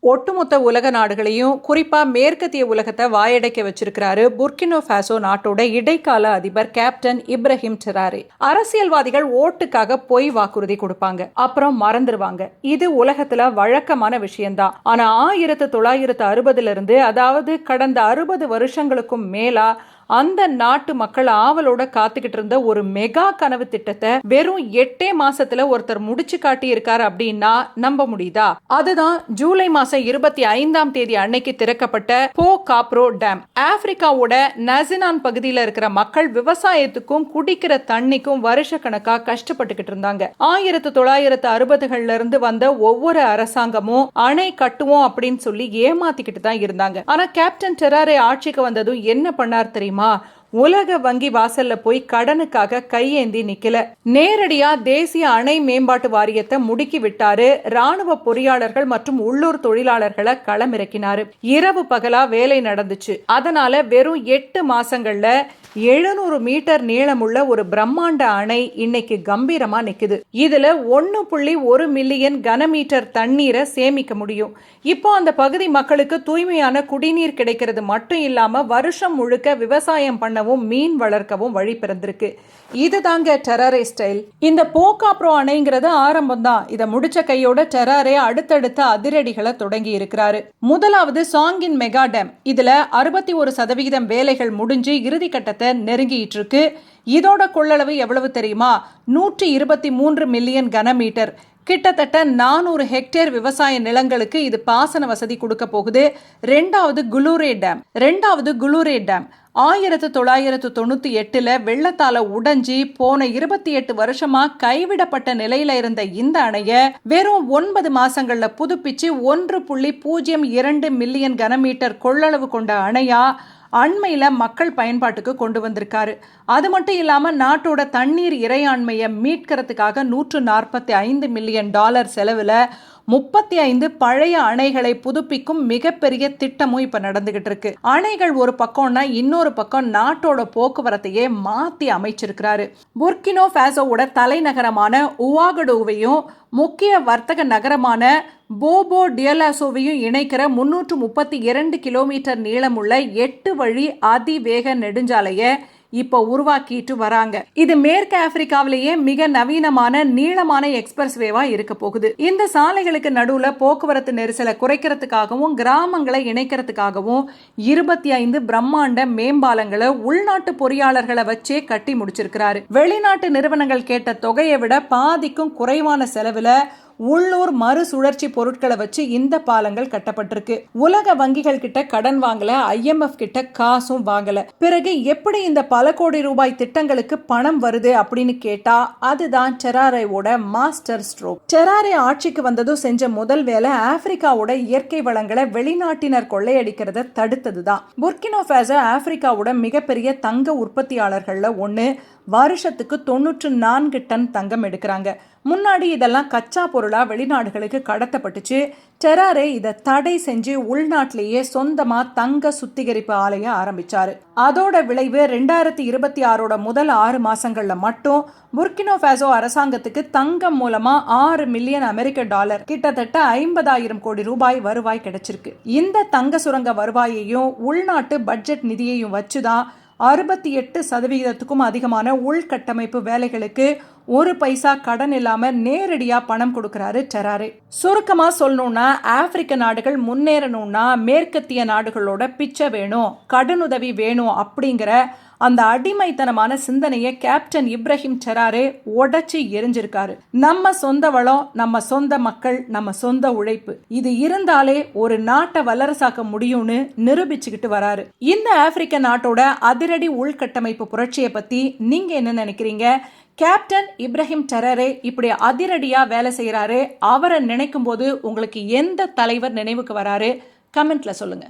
ஒட்டுமொத்த உலக நாடுகளையும் குறிப்பா மேற்கத்திய உலகத்தை வாயடைக்க வச்சிருக்கிறாரு புர்கினோ ஃபாசோ நாட்டோட இடைக்கால அதிபர் கேப்டன் இப்ராஹிம் டெராரே. அரசியல்வாதிகள் ஓட்டுக்காக பொய் வாக்குறுதி கொடுப்பாங்க, அப்புறம் மறந்துடுவாங்க. இது உலகத்துல வழக்கமான விஷயம்தான். ஆனா 1960 இருந்து, அதாவது கடந்த 60 வருஷங்களுக்கும் மேலா அந்த நாட்டு மக்கள் ஆவலோட காத்துக்கிட்டு இருந்த ஒரு மெகா கனவு திட்டத்தை வெறும் 8 மாசத்துல ஒருத்தர் முடிச்சு காட்டி இருக்காரு அப்படின்னா நம்ப முடியுதா? அதுதான் ஜூலை மாசம் 25ஆம் தேதி அன்னைக்கு திறக்கப்பட்ட போ காப்ரோ டேம். ஆப்பிரிக்காவோட நசினான் பகுதியில் இருக்கிற மக்கள் விவசாயத்துக்கும் குடிக்கிற தண்ணிக்கும் வருஷ கணக்கா கஷ்டப்பட்டுக்கிட்டு இருந்தாங்க. 1960கள்ல இருந்து வந்த ஒவ்வொரு அரசாங்கமும் அணை கட்டுவோம் அப்படின்னு சொல்லி ஏமாத்திக்கிட்டு தான் இருந்தாங்க. ஆனா கேப்டன் டெராரே ஆட்சிக்கு வந்ததும் என்ன பண்ணார் தெரியுமா? உலக வங்கி வாசல்ல போய் கடனுக்காக கையேந்தி நிக்கல. நேரடியா தேசிய அணை மேம்பாட்டு வாரியத்தை முடுக்கி விட்டாரு. ராணுவ பொறியாளர்கள் மற்றும் உள்ளூர் தொழிலாளர்களை களமிறக்கினாரு. இரவு பகலா வேலை நடந்துச்சு. அதனால வெறும் 8 மாசங்கள்ல 700 மீட்டர் நீளமுள்ள ஒரு பிரம்மாண்ட அணை இன்னைக்கு கம்பீரமா நிக்குது. இதுல 1.1 மில்லியன் கனமீட்டர் தண்ணீரை சேமிக்க முடியும். இப்போ அந்த பகுதி மக்களுக்கு தூய்மையான குடிநீர் கிடைக்கிறது மட்டும் இல்லாம வருஷம் முழுக்க விவசாயம் பண்ணவும் மீன் வளர்க்கவும் வழி பிறந்திருக்கு. இதுதாங்க டெராரே ஸ்டைல். இந்த போகாப்ரோ அணைங்கிறது ஆரம்பம் தான். இதை முடிச்ச கையோட டெராரே அடுத்தடுத்த அதிரடிகளை தொடங்கி இருக்கிறாரு. முதலாவது சாங்கின் மெகா டேம். இதுல 61% வேலைகள் முடிஞ்சு இறுதி கட்டத்தை நெருங்கிட்டு இருக்கு. இதோட கொள்ளளவு எவ்வளவு தெரியுமா? 123 மில்லியன் கனமீட்டர். கிட்டத்தட்ட 400 ஹெக்டேர் விவசாய நிலங்களுக்கு இது பாசன வசதி கொடுக்க போகுது. ரெண்டாவது குலூரே டேம். 1998 வெள்ளத்தால உடைஞ்சி போன 28 வருஷமா கைவிடப்பட்ட நிலையில இருந்த இந்த அணைய வெறும் 9 மாசங்கள்ல புதுப்பிச்சு 1.02 மில்லியன் கனமீட்டர் கொள்ளளவு கொண்ட அணையா அண்மையில மக்கள் பயன்பாட்டுக்கு கொண்டு வந்திருக்காரு. அது மட்டும் இல்லாம நாட்டோட தண்ணீர் இறையாண்மையை மீட்கிறதுக்காக 145 மில்லியன் டாலர் செலவுல 35 பழைய அணைகளை புதுப்பிக்கும் மிகப்பெரிய திட்டமும் இப்ப நடந்துகிட்டு இருக்கு. அணைகள் ஒரு பக்கம்னா இன்னொரு பக்கம் நாட்டோட போக்குவரத்தையே மாத்தி அமைச்சிருக்கிறாரு. புர்கினோ ஃபாசோவோட தலைநகரமான உவாகடோவையும் முக்கிய வர்த்தக நகரமான போபோ டியலாசோவையும் இணைக்கிற 332 கிலோமீட்டர் நீளமுள்ள 8 வழி அதிவேக நெடுஞ்சாலையை இப்போ உருவாக்கிட்டு வராங்க. இது மேற்கு ஆப்பிரிக்காவிலேயே மிக நவீனமான நீளமான எக்ஸ்பிரஸ் வேவா இருக்க போகுது. இந்த சாலைகளுக்கு நடுவுல போக்குவரத்து நெரிசலை குறைக்கிறதுக்காகவும் கிராமங்களை இணைக்கிறதுக்காகவும் 25 பிரம்மாண்ட மேம்பாலங்களை உள்நாட்டு பொறியாளர்களை வச்சே கட்டி முடிச்சிருக்கிறாரு. வெளிநாட்டு நிறுவனங்கள் கேட்ட தொகையை விட பாதிக்கும் குறைவான செலவுல உள்ளூர் மறுசுழற்சி பொருட்களை வச்சு இந்த பாலங்கள் கட்டப்பட்டிருக்கு. உலக வங்கிகள் கிட்ட கடன் வாங்கல, IMF கிட்ட காசும் வாங்கல. பிறகு எப்படி இந்த பல கோடி ரூபாய் திட்டங்களுக்கு பணம் வருது அப்படின்னு கேட்டா அதுதான் டெராரேவோட மாஸ்டர் ஸ்ட்ரோக். டெராரே ஆட்சிக்கு வந்ததும் செஞ்ச முதல் வேலை ஆப்பிரிக்காவோட இயற்கை வளங்களை வெளிநாட்டினர் கொள்ளையடிக்கிறத தடுத்ததுதான். புர்கினோ ஃபாசோ ஆப்பிரிக்காவோட மிகப்பெரிய தங்க உற்பத்தியாளர்கள்ல ஒண்ணு. வருஷத்துக்கு 94 டன் தங்கம் எடுக்கிறாங்க. முன்னாடி இதெல்லாம் கச்சா பொருளா வெளிநாடுகளுக்கு கடத்தப்பட்டுச்சு. டெராரே இதை தடை செஞ்சு உள்நாட்டிலேயே சொந்தமா தங்க சுத்திகரிப்பு ஆலைய ஆரம்பிச்சாரு. அதோட விளைவு 2026 முதல் 6 மாசங்கள்ல மட்டும் புர்கினோ ஃபாசோ அரசாங்கத்துக்கு தங்கம் மூலமா 6 மில்லியன் அமெரிக்க டாலர், கிட்டத்தட்ட 50,000 கோடி ரூபாய் வருவாய் கிடைச்சிருக்கு. இந்த தங்க சுரங்க வருவாயையும் உள்நாட்டு பட்ஜெட் நிதியையும் வச்சுதான் 68% அதிகமான உள்கட்டமைப்பு வேலைகளுக்கு 1 பைசா கடன் இல்லாம நேரடியா பணம் கொடுக்கிறாரு டெராரே. சுருக்கமா சொல்லணும்னா ஆப்பிரிக்க நாடுகள் முன்னேறணும்னா மேற்கத்திய நாடுகளோட பிச்சை வேணும், கடனுதவி வேணும் அப்படிங்கிற அந்த அடிமைத்தனமான சிந்தனையை கேப்டன் இப்ராஹிம் டெராரே உடைச்சு எரிஞ்சிருக்காரு. நம்ம சொந்த வளம், நம்ம சொந்த மக்கள், நம்ம சொந்த உழைப்பு, இது இருந்தாலே ஒரு நாட்டை வல்லரசாக்க முடியும்னு நிரூபிச்சுக்கிட்டு வராரு. இந்த ஆப்பிரிக்க நாட்டோட அதிரடி உள்கட்டமைப்பு புரட்சியை பத்தி நீங்க என்ன நினைக்கிறீங்க? கேப்டன் இப்ராஹிம் டெராரே இப்படி அதிரடியா வேலை செய்யறாரு. அவரை நினைக்கும் போது உங்களுக்கு எந்த தலைவர் நினைவுக்கு வராரு? கமெண்ட்ல சொல்லுங்க.